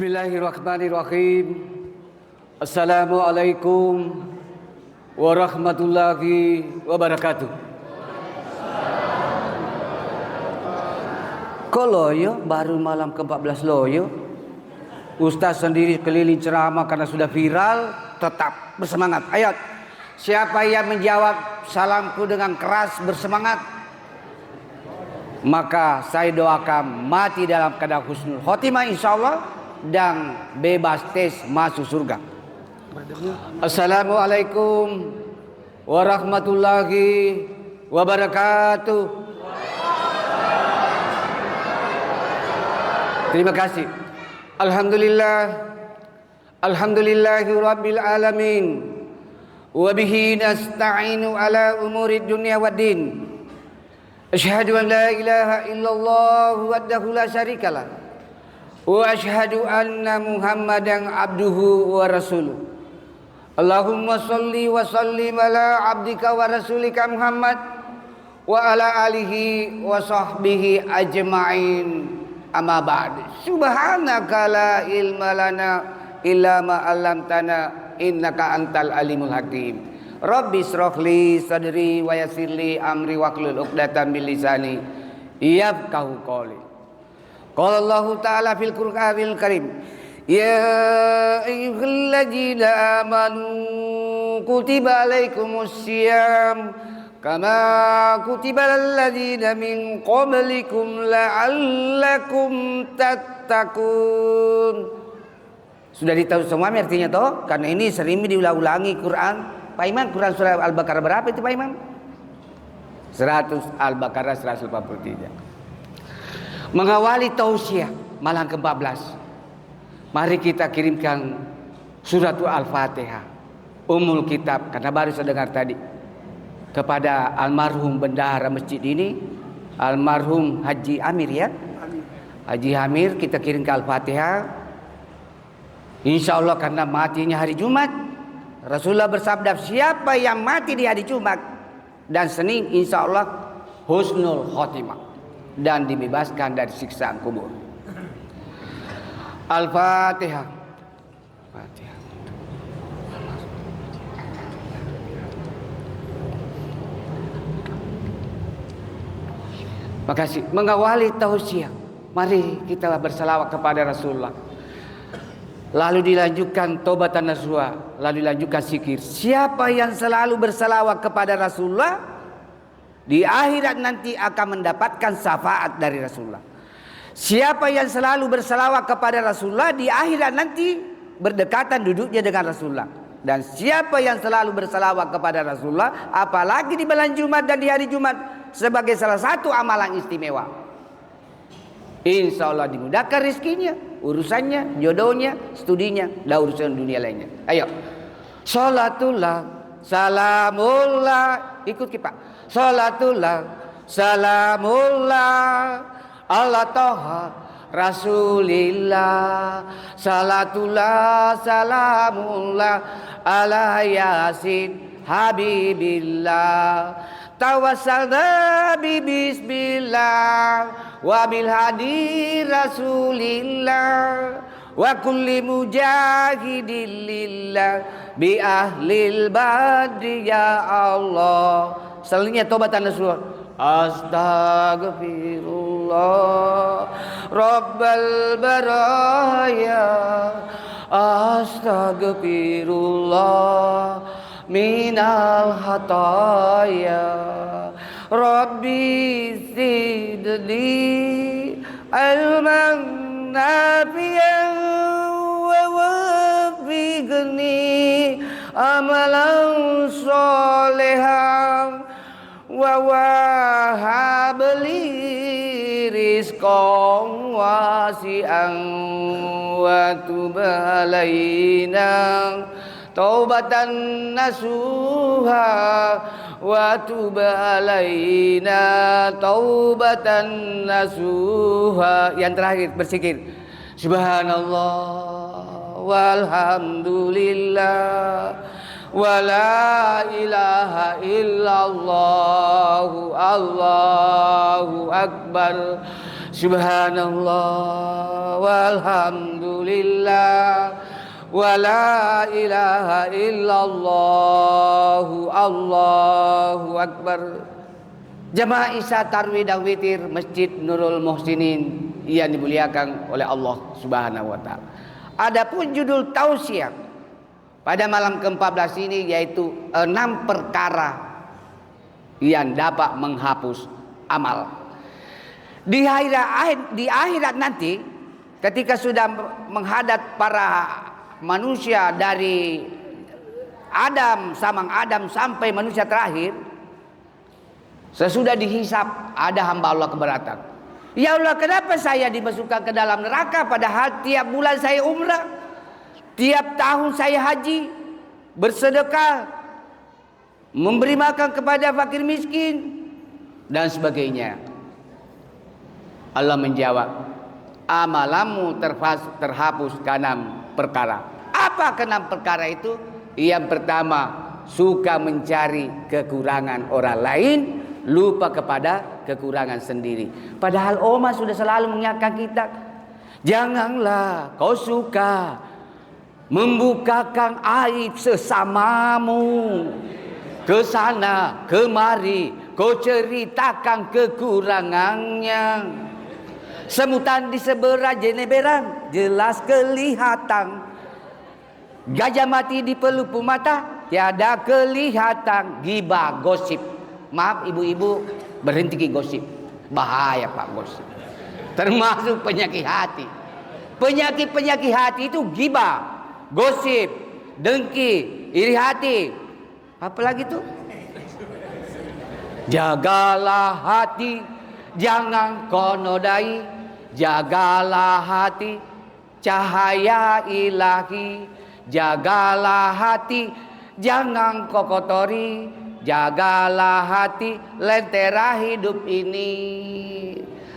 Bismillahirrahmanirrahim. Assalamualaikum warahmatullahi wabarakatuh. Kok loyo baru malam ke-14 loyo? Ustaz sendiri keliling ceramah karena sudah viral. Tetap bersemangat. Ayo, siapa yang menjawab salamku dengan keras bersemangat, maka saya doakan mati dalam keadaan husnul khotimah insyaallah dan bebas tes masuk surga. Assalamualaikum warahmatullahi wabarakatuh. Terima kasih. Alhamdulillahi rabbil alamin. Wa bihi nasta'inu ala umuri dunya waddin. Asyhadu an la ilaha illallah wahdahu la syarikalah. Wa asyhadu anna Muhammadan abduhu wa rasuluh. Allahumma salli wa sallim ala abdika wa rasulika Muhammad wa ala alihi wa sahbihi ajma'in. Amma ba'd. Subhanaka la ilma lana illa ma 'allamtana innaka antal alimul hakim. Rabbi shrah li sadri wa yassir li amri wahlul 'uqdatam min lisani yafqahu qawli. Qala Allah Ta'ala fil Qur'anil Karim, ya ayyuhalladzina amanu kutiba alaikumus syiyam kama kutiba alal ladzina min qablikum la'allakum tattaqun. Sudah ditahu semua artinya toh? Karena ini sering diulang-ulangi Quran. Pak Imam, Quran surah Al-Baqarah berapa itu Pak Imam? 100 Al-Baqarah 183. Mengawali tausiah malam ke-14, mari kita kirimkan suratul Al-Fatihah, Ummul Kitab, karena baru saya dengar tadi, kepada almarhum bendahara masjid ini, almarhum Haji Amir ya. Haji Amir kita kirimkan Al-Fatihah. Insya Allah karena matinya hari Jumat, Rasulullah bersabda siapa yang mati di hari Jumat dan Senin insya Allah husnul khotimah dan dibebaskan dari siksaan kubur. Al-Fatihah. Makasih. Mengawali tausiah, mari kita bersalawat kepada Rasulullah. Lalu dilanjutkan taubatan nasuha, lalu dilanjutkan zikir. Siapa yang selalu bersalawat kepada Rasulullah di akhirat nanti akan mendapatkan syafaat dari Rasulullah. Siapa yang selalu bersalawat kepada Rasulullah di akhirat nanti berdekatan duduknya dengan Rasulullah. Dan siapa yang selalu bersalawat kepada Rasulullah apalagi di bulan Jumat dan di hari Jumat sebagai salah satu amalan istimewa, insya Allah dimudahkan rezekinya, urusannya, jodohnya, studinya, dan urusan dunia lainnya. Ayo, sholatullah, salamullah, ikut kita. Sholatullah, salamullah, Allah Toha Rasulillah. Salatullah, salamullah, ala Yasin Habibillah. Tawassalna bismillah wa bil hadi Rasulillah wa kulli mujahidin lillah bi ahlil badri ya Allah. Selanjutnya taubatan nasuha. Astaghfirullah Rabbal baraya. Astaghfirullah minal hataya. Rabbi zidni ilman nafi'an wa wafiqni amalan solehan wa wahabli rizqan wasi'an wa tub alaina taubatan nasuha wa tub alaina taubatan nasuha. Yang terakhir berzikir subhanallah walhamdulillah wa la ilaha illallah Allahu akbar Subhanallah walhamdulillah wa la ilaha illallah Allahu akbar. Jamaah Isya Tarwih dan Witir Masjid Nurul Muhsinin yang dimuliakan oleh Allah Subhanahu wa taala. Adapun judul tausiah pada malam ke-14 ini yaitu 6 perkara yang dapat menghapus amal. Di akhirat nanti ketika sudah menghadap para manusia dari Adam sampai manusia terakhir, sesudah dihisap ada hamba Allah keberatan. Ya Allah, kenapa saya dimasukkan ke dalam neraka padahal tiap bulan saya umrah, tiap tahun saya haji, bersedekah, memberi makan kepada fakir miskin dan sebagainya. Allah menjawab, amalanmu terhapus ke-6 perkara. Apa ke-6 perkara itu? Yang pertama, suka mencari kekurangan orang lain, lupa kepada kekurangan sendiri. Padahal Oma sudah selalu mengingatkan kita, janganlah kau suka membukakan aib sesamamu. Ke sana kemari kau ceritakan kekurangannya. Semutan di seberang jeneberan jelas kelihatan. Gajah mati di pelupu mata tiada kelihatan. Gibah, gosip. Maaf ibu-ibu, berhenti gosip. Bahaya Pak gosip. Termasuk penyakit hati. Penyakit hati itu gibah, gosip, dengki, iri hati. Apalagi tuh? Jagalah hati, jangan kau nodai. Jagalah hati, cahaya ilahi. Jagalah hati, jangan kau kotori. Jagalah hati, lentera hidup ini.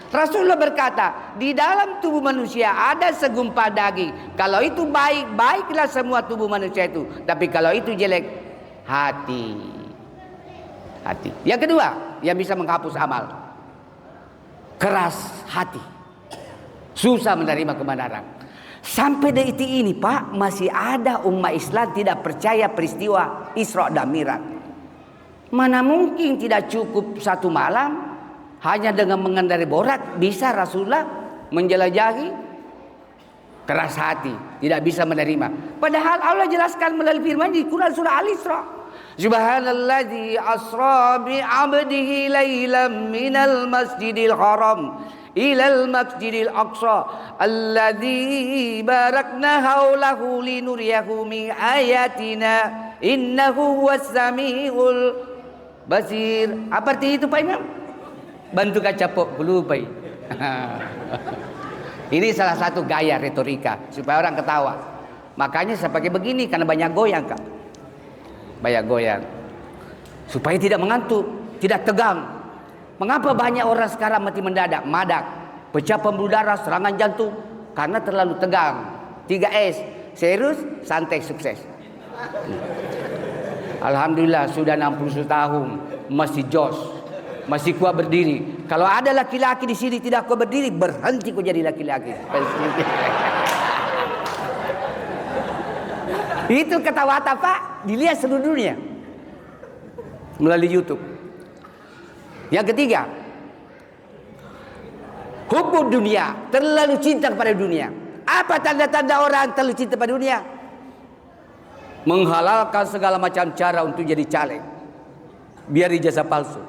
Rasulullah berkata, di dalam tubuh manusia ada segumpal daging. Kalau itu baik, baiklah semua tubuh manusia itu. Tapi kalau itu jelek, hati. Yang kedua yang bisa menghapus amal, keras hati, susah menerima kebenaran. Sampai detik ini Pak, masih ada umat Islam tidak percaya peristiwa Isra dan Mi'raj. Mana mungkin tidak cukup satu malam hanya dengan mengendarai borak bisa Rasulullah menjelajahi. Keras hati, tidak bisa menerima. Padahal Allah jelaskan melalui firman di Quran surah Al-Isra. Subhanalladzi asra bi 'abdihi lailan minal masjidil haram ilal masjidil aqsa alladzi barakna haulahu linuriyahu min ayatina innahu huwas samiul basir. Apa arti itu Pak Imam? Bantu kacapok lupai. Ini salah satu gaya retorika supaya orang ketawa. Makanya saya pakai begini karena banyak goyang Kak. Banyak goyang supaya tidak mengantuk, tidak tegang. Mengapa banyak orang sekarang mati mendadak, madak, pecah pembuluh darah, serangan jantung? Karena terlalu tegang. 3S, serius, santai, sukses. Alhamdulillah sudah 60 tahun masih jos, masih kuat berdiri. Kalau ada laki-laki di sini tidak kuat berdiri, berhenti kau jadi laki-laki. Itu kata-kata Pak, dilihat seluruh dunia melalui YouTube. Yang ketiga, hubbud dunia, terlalu cinta kepada dunia. Apa tanda-tanda orang terlalu cinta pada dunia? Menghalalkan segala macam cara untuk jadi caleg, biar ijazah palsu.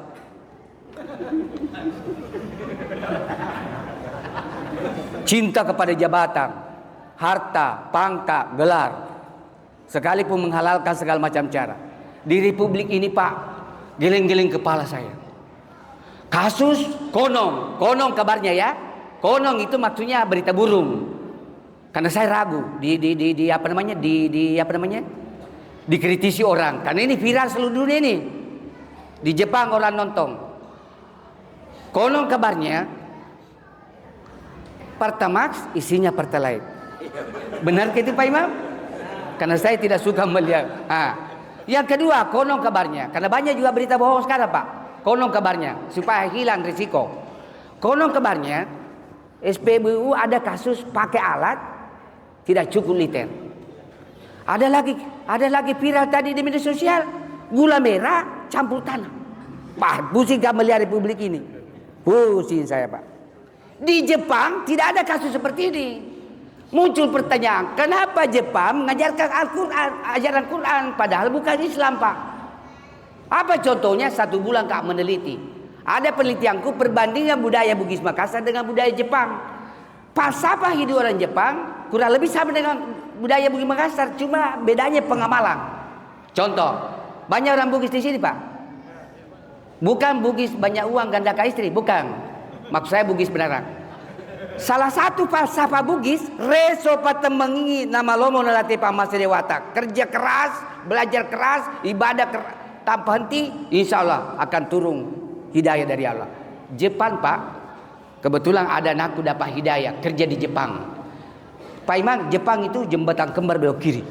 Cinta kepada jabatan, harta, pangkat, gelar, sekalipun menghalalkan segala macam cara. Di republik ini Pak, geleng-geleng kepala saya. Kasus konon kabarnya ya. Konon itu maksudnya berita burung. Karena saya ragu dikritisi orang. Karena ini viral seluruh dunia ini. Di Jepang orang nonton. Konon kabarnya Pertamax isinya Pertalite. Benar itu Pak Imam? Karena saya tidak suka melihat. Yang kedua, konon kabarnya. Karena banyak juga berita bohong sekarang Pak. Konon kabarnya supaya hilang risiko. Konon kabarnya SPBU ada kasus pakai alat tidak cukup liter. Ada lagi viral tadi di media sosial, gula merah campur tanah. Pak, pusing gak melihat Republik ini. Pusing saya, Pak. Di Jepang tidak ada kasus seperti ini. Muncul pertanyaan, kenapa Jepang mengajarkan Al-Quran, ajaran Quran, padahal bukan Islam, Pak? Apa contohnya? 1 bulan Kak meneliti. Ada penelitianku perbandingan budaya Bugis Makassar dengan budaya Jepang. Falsafah hidup orang Jepang kurang lebih sama dengan budaya Bugis Makassar, cuma bedanya pengamalan. Contoh, banyak orang Bugis di sini, Pak. Bukan Bugis banyak uang ganda ke istri, bukan. Maksud saya Bugis beneran. Salah satu falsafah Bugis, reso patemengi nama lomo nalate pamase dewata. Kerja keras, belajar keras, ibadah tanpa henti, insya Allah akan turun hidayah dari Allah. Jepang, Pak, kebetulan ada anakku dapat hidayah kerja di Jepang. Pak Iman, Jepang itu jembatan kembar belok kiri.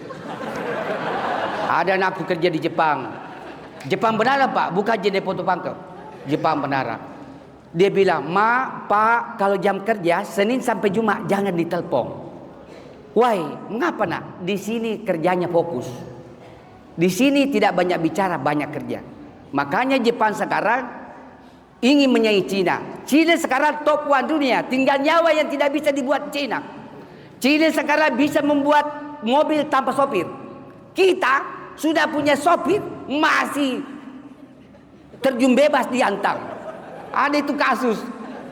Ada anakku kerja di Jepang. Jepang benaran, Pak, bukan jadi foto pangkel. Jepang benaran. Dia bilang, Pak, kalau jam kerja Senin sampai Jumat jangan ditelepon. Why? Mengapa nak? Di sini kerjanya fokus. Di sini tidak banyak bicara, banyak kerja. Makanya Jepang sekarang ingin menyaingi Cina. China sekarang top 1 dunia. Tinggal nyawa yang tidak bisa dibuat Cina. China sekarang bisa membuat mobil tanpa sopir. Kita sudah punya sopir, masih terjun bebas diantar. Ada itu kasus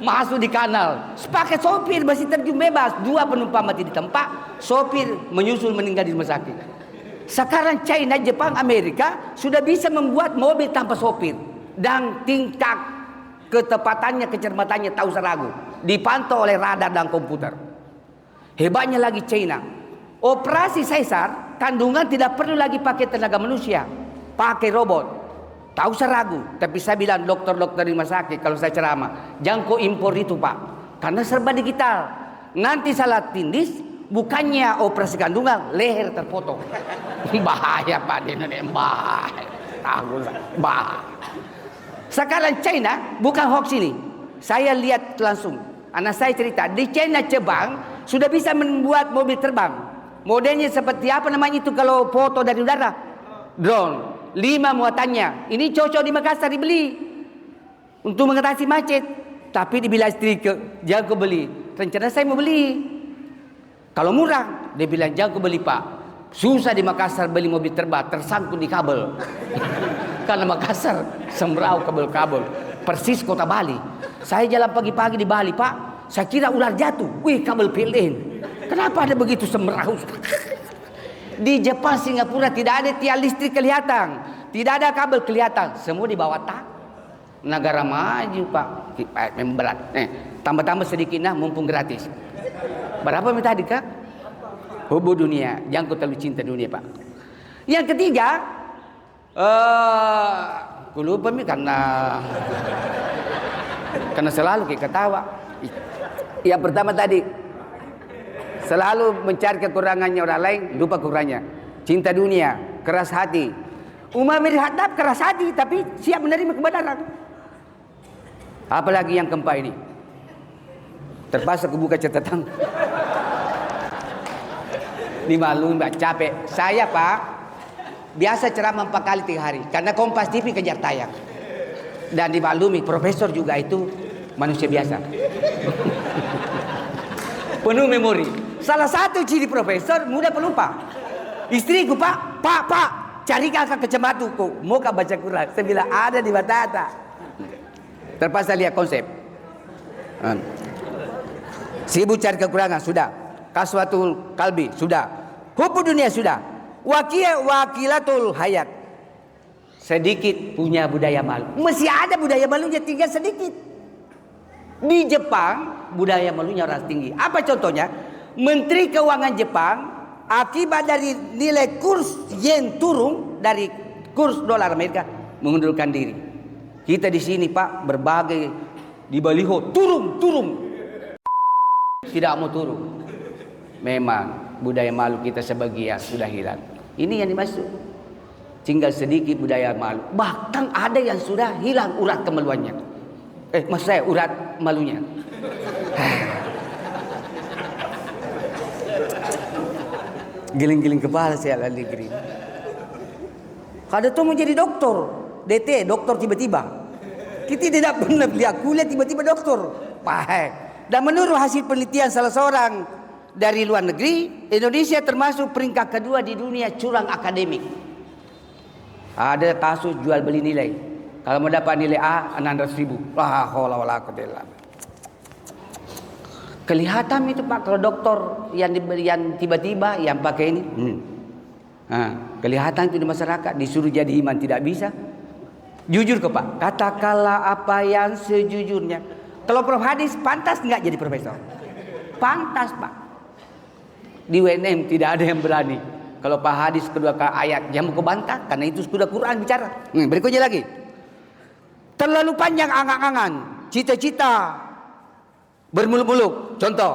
masuk di kanal, pakai sopir masih terjun bebas, 2 penumpang mati di tempat, sopir menyusul meninggal di rumah sakit. Sekarang China, Jepang, Amerika sudah bisa membuat mobil tanpa sopir dan tingkat ketepatannya, kecermatannya tahu seragu, dipantau oleh radar dan komputer. Hebatnya lagi China, operasi sesar kandungan tidak perlu lagi pakai tenaga manusia, pakai robot. Tahu saya ragu, tapi saya bilang dokter-dokter di rumah sakit kalau saya ceramah, jangan kau impor itu, Pak, karena serba digital. Nanti salah tindis, bukannya operasi kandungan, leher terpotong. Bahaya, Pak, di Indonesia, bahaya. Sekarang China bukan hoax ini, saya lihat langsung. Anak saya cerita, di China Jepang sudah bisa membuat mobil terbang. Modelnya seperti apa namanya itu kalau foto dari udara? Drone. 5 muatannya. Ini cocok di Makassar dibeli untuk mengatasi macet. Tapi dibilang istri jangan kau beli. Rencana saya mau beli. Kalau murah, dia bilang jangan kau beli, Pak. Susah di Makassar beli mobil terbang, tersangkut di kabel. Karena Makassar sembrau kabel-kabel. Persis kota Bali. Saya jalan pagi-pagi di Bali, Pak. Saya kira ular jatuh. Wih, kabel PLN. Kenapa ada begitu sembrau? Di Jepang, Singapura tidak ada tiang listrik kelihatan, tidak ada kabel kelihatan, semua di bawah tak. Negara maju, Pak. Memang berat. Tambah-tambah sedikit nah, mumpung gratis. Berapa minta tadi, Kak? Hubu dunia, jangan kau terlalu cinta dunia, Pak. Yang ketiga, aku lupa nih karena selalu kita ketawa. Yang pertama tadi, selalu mencari kekurangannya orang lain, lupa kurangnya. Cinta dunia, keras hati. Umar bin Khattab keras hati, tapi siap menerima kebenaran. Apalagi yang keempat ini. Terpaksa aku buka catatan. Dimaklumi, Mbak, capek. Saya, Pak, biasa ceramah 4 kali 3 hari. Karena Kompas TV kejar tayang. Dan dimaklumi, profesor juga itu manusia biasa. Penuh memori. Salah satu ciri profesor mudah pelupa. Istriku, Pak, carikan ke kecamatuku, mau kau baca Quran. Saya bilang ada di Batata. Terpaksa lihat konsep. Sibuk cari kekurangan, sudah. Kaswatul kalbi, sudah. Hubu dunia, sudah. Wakilatul hayat. Sedikit punya budaya malu. Masih ada budaya malunya, tinggal sedikit. Di Jepang, budaya malunya orang tinggi. Apa contohnya? Menteri Keuangan Jepang akibat dari nilai kurs yen turun dari kurs dolar Amerika mengundurkan diri. Kita di sini, Pak, berbagai di baliho turun, tidak mau turun. Memang budaya malu kita sebagian sudah hilang. Ini yang dimaksud. Tinggal sedikit budaya malu. Bahkan ada yang sudah hilang urat kemaluannya. Maksud saya urat malunya. Giling-giling kepala saya luar negeri. Kada tuh mau jadi doktor, DT, doktor tiba-tiba. Kita tidak pernah lihat kuliah tiba-tiba doktor. Pahit. Dan menurut hasil penelitian salah seorang dari luar negeri, Indonesia termasuk peringkat kedua di dunia curang akademik. Ada kasus jual beli nilai. Kalau mau dapat nilai A 600.000. Wah, wala kelihatan itu Pak kalau doktor yang diberian tiba-tiba yang pakai ini. Kelihatan itu di masyarakat disuruh jadi iman tidak bisa. Jujur ke Pak, katakanlah apa yang sejujurnya. Kalau Prof Hadis pantas nggak jadi profesor? Pantas Pak. Di UNM tidak ada yang berani. Kalau Pak Hadis kedua ayat yang mau kebantah karena itu sudah Quran bicara. Berikutnya lagi. Terlalu panjang angan-angan, cita-cita bermuluk-muluk. Contoh,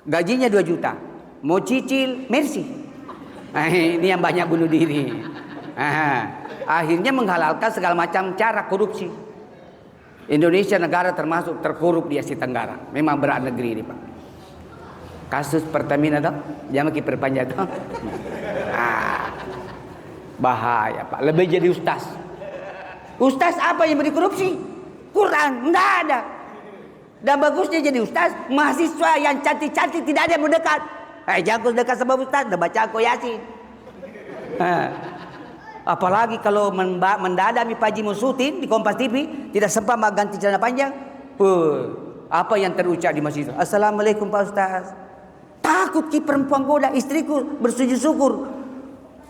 gajinya 2 juta, mau cicil Mercy. Ini yang banyak bunuh diri. Akhirnya menghalalkan segala macam cara korupsi. Indonesia negara termasuk terkorup di Asia Tenggara. Memang berat negeri ini Pak. Kasus Pertamina dong, jangan makin perpanjang dong. Bahaya Pak. Lebih jadi ustaz. Ustaz apa yang beri korupsi? Quran, enggak ada. Dan bagusnya jadi ustaz, mahasiswa yang cantik-cantik tidak ada yang mendekat. Jangan dekat sama ustaz, dah baca aku Yasin. Apalagi kalau mendadami Pak Haji Musutin di Kompas TV, tidak sempat ganti celana panjang. Apa yang terucap di masjid? Assalamualaikum Pak Ustaz. Takut ki perempuan goda istriku bersujud syukur.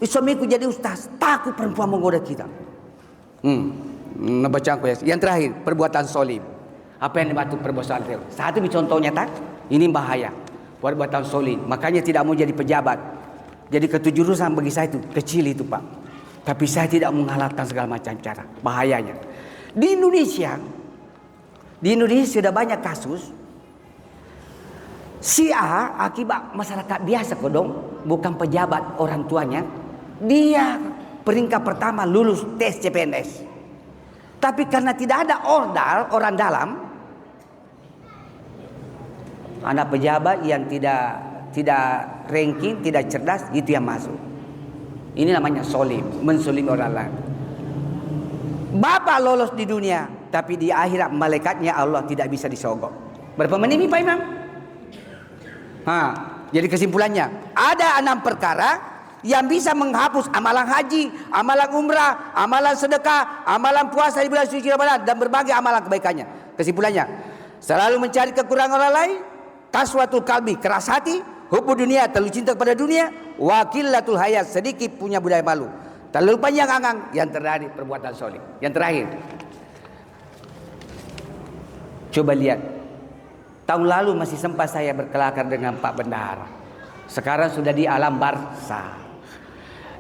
Suamiku jadi ustaz, takut perempuan menggoda kita. Baca aku ya. Yang terakhir, perbuatan solim. Apa yang dimaksud perbuatan solim? Satu contohnya tak? Ini bahaya. Perbuatan solim. Makanya tidak mau jadi pejabat. Jadi ketujurusan bagi saya itu kecil itu Pak. Tapi saya tidak menghalalkan segala macam cara. Bahayanya. Di Indonesia sudah banyak kasus. Si A akibat masyarakat biasa kodong, bukan pejabat orang tuanya. Dia peringkat pertama lulus tes CPNS. Tapi karena tidak ada orang dalam, anak pejabat yang tidak ranking, tidak cerdas, itu yang masuk. Ini namanya solim, mensolimi orang lain. Bapak lolos di dunia, tapi di akhirat malaikatnya Allah tidak bisa disogok. Berapa menit Pak Imam? Jadi kesimpulannya, ada 6 perkara yang bisa menghapus amalan haji, amalan umrah, amalan sedekah, amalan puasa di bulan suci Ramadan dan berbagai amalan kebaikannya. Kesimpulannya, selalu mencari kekurangan orang lain, kaswatul kalbi, keras hati, hubbu dunia, terlalu cinta kepada dunia, wakilatul hayat, sedikit punya budaya malu, terlalu panjang angan, yang terakhir perbuatan soleh. Yang terakhir, coba lihat, tahun lalu masih sempat saya berkelakar dengan Pak Bendahara. Sekarang sudah di alam barzah.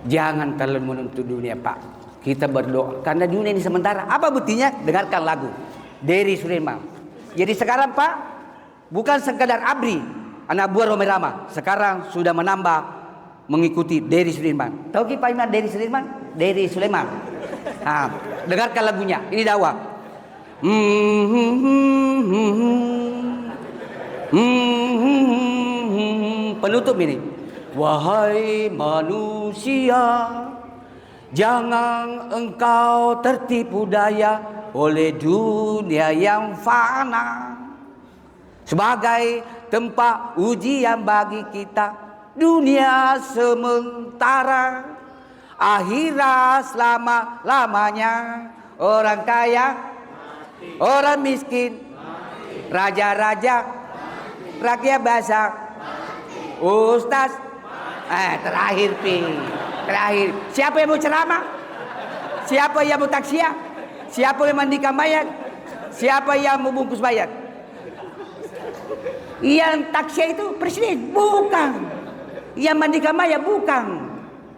Jangan terlalu menuntut dunia Pak. Kita berdoa karena dunia ini sementara. Apa buktinya? Dengarkan lagu Dery Sulaiman. Jadi sekarang Pak, bukan sekadar ABRI, anak buah Rhoma Irama, sekarang sudah menambah mengikuti Dery Sulaiman. Tahu ki Pak Imam Dery Sulaiman? Dery Sulaiman. Dengarkan lagunya. Ini dakwah. Penutup ini. Wahai manusia, jangan engkau tertipu daya oleh dunia yang fana. Sebagai tempat ujian bagi kita, dunia sementara, akhirat selama-lamanya. Orang kaya, orang miskin, raja-raja, rakyat biasa, ustaz. Terakhir terakhir. Siapa yang mau ceramah? Siapa yang mau taksiah? Siapa yang mandikan mayat? Siapa yang mau bungkus mayat? Yang taksiah itu presiden? Bukan. Yang mandikan mayat? Bukan.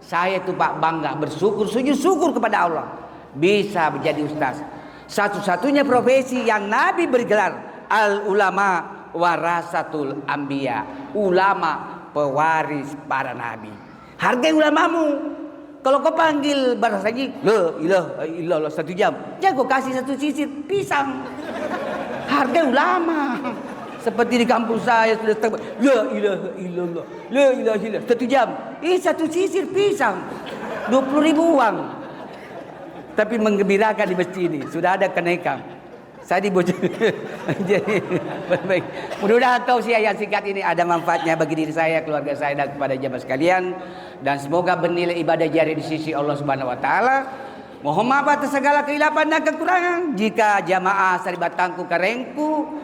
Saya itu Pak bangga, bersyukur, sujud syukur kepada Allah bisa menjadi ustaz. Satu-satunya profesi yang Nabi bergelar al ulama warasatul anbiya. Ulama pewaris para nabi. Hargai ulamamu. Kalau kau panggil bahasa haji, la ilaha illallah 1 jam, jangan kau kasih 1 sisir pisang. Hargai ulama. Seperti di kampung saya sudah la ilaha illallah, la ilaha illallah 1 jam. 1 sisir pisang 20.000 uang. Tapi menggembirakan di masjid ini sudah ada kenaikan. Saya dibujuk. Jadi baik. Mudah-mudahan tausiah yang singkat ini ada manfaatnya bagi diri saya, keluarga saya dan kepada jemaah sekalian, dan semoga bernilai ibadah jari di sisi Allah Subhanahu wa taala. Mohon maaf atas segala kehilapan dan kekurangan. Jika jamaah Saribat Tangku Karengku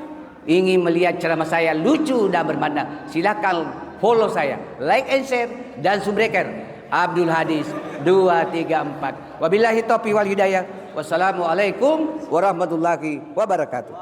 ingin melihat ceramah saya lucu dan bermakna, silakan follow saya, like and share dan subscribe Abdul Hadis 234. Wabillahi taufiq wal hidayah. Wassalamualaikum warahmatullahi wabarakatuh.